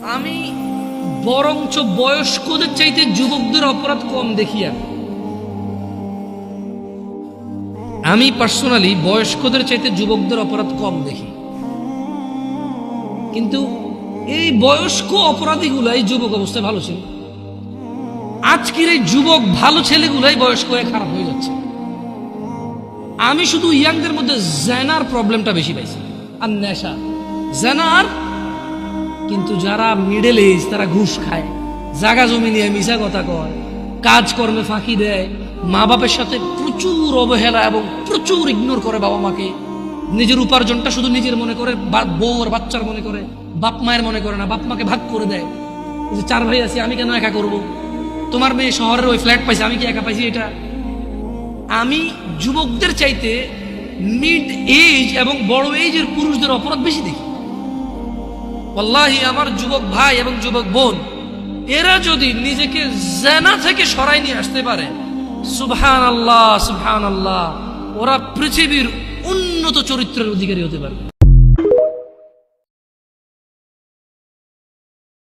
আমি বরঞ্চ বয়স্কদের চাইতে যুবকদের অপরাধ কম দেখি। আমি পার্সোনালি বয়স্কদের চাইতে যুবকদের অপরাধ কম দেখি, কিন্তু এই বয়স্ক অপরাধীগুলাই যুবক অবস্থায় ভালো ছিল। আজকের এই যুবক ভালো ছেলেগুলাই বয়স্ক হয়ে খারাপ হয়ে যাচ্ছে। আমি শুধু ইয়াংদের মধ্যে জেনার প্রবলেমটা বেশি পাইছি, আর নেশা জেনার। কিন্তু যারা মিডল এজ তারা ঘুষ খায়, জায়গা জমি নিয়ে মিশা কথা কয়, কাজকর্মে ফাঁকি দেয়, মা বাপের সাথে প্রচুর অবহেলা এবং প্রচুর ইগনোর করে বাবা মাকে। নিজের উপার্জনটা শুধু নিজের মনে করে, বউ আর বাচ্চার মনে করে, বাপ মায়ের মনে করে না। বাপ মাকে ভাগ করে দেয়, যে 4 ভাই আছি, আমি কেন একা করব? তোমার মেয়ে শহরের ওই ফ্ল্যাট পাইছে, আমি কি একা পাইছি? এটা আমি যুবকদের চাইতে মিড এজ এবং বড় এজের পুরুষদের অপরাধ বেশি দেখি। ওয়াল্লাহি আমার যুবক ভাই এবং যুবক বোন, এরা যদি নিজেকে জেনা থেকে সরাই নিয়ে আসতে পারে, সুবহানাল্লাহ সুবহানাল্লাহ, ওরা পৃথিবীর উন্নত চরিত্রের অধিকারী হতে পারবে।